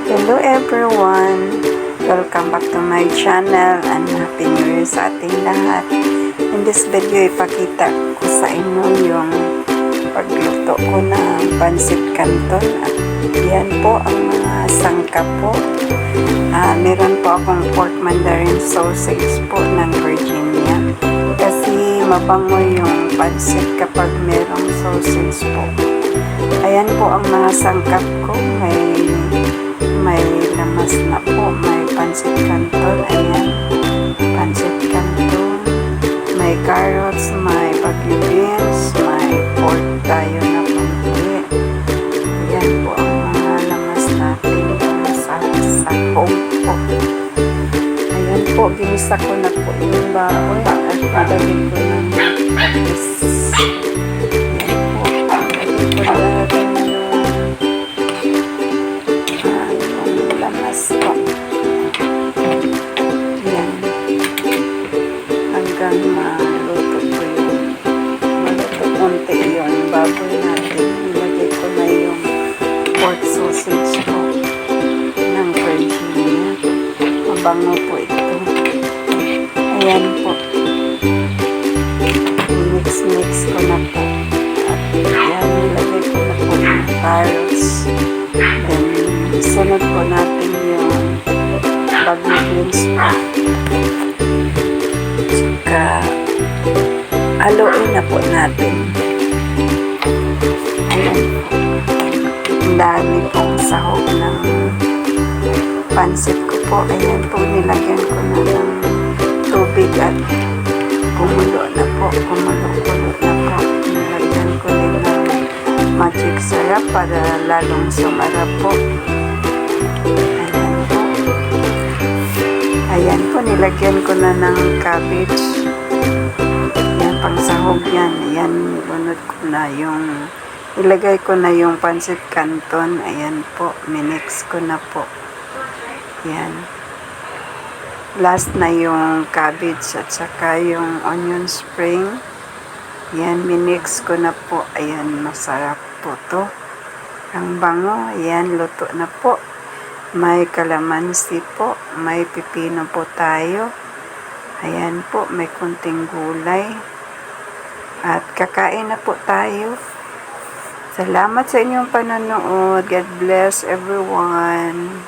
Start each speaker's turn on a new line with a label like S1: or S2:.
S1: Hello everyone! Welcome back to my channel and Happy New Year sa ating lahat. In this video, ipakita ko sa inyo yung pagluto ko ng pancit canton. At yan po ang mga sangkap po. Meron po akong pork mandarin sausage po ng Virginia. Kasi mabango yung pancit kapag merong sausage po. Ayan po ang mga sangkap ko. May lamas na po. May pancit canton. Ayan. Pancit canton. May carrots. May bagyo beans. May pork tayo na konti. Ayan po ang mga lamas natin sa sahog po. Ayan po. Ginisa ko na po yung baoy. At nalagay ko ng patis. Ayan po. Nalagay ko na po. Yan. Hanggang maluto ko yung konti yung baboy natin. Nilagay ko na yung pork sausage ko ng Virginia. Mabango po ito. Ayan po. Mix ko na po. At yan, nilagay ko na po yung carrots. Then, sunod po natin yung bagyo beans po. Tsaka, haluin na po natin. Ayan po. Ang dami pong sahog ng pancit ko po. Ayan po, nilagyan ko na ng tubig at kumulo na po. Kumulo-kulo na po. Nilagyan ko din ng magic syrup para lalong sumarap po. Ayan po, nilagyan ko na ng cabbage. Yan, pang sahog yan. Ayan, bunod ko na yung, ilagay ko na yung pancit canton. Ayan po, minix ko na po. Ayan. Last na yung cabbage at saka yung onion spring. Ayan, minix ko na po. Ayan, masarap po to. Ang bango. Ayan, luto na po. May kalamansi po. May pipino po tayo. Ayan po, may kunting gulay. At kakain na po tayo. Salamat sa inyong panonood. God bless everyone.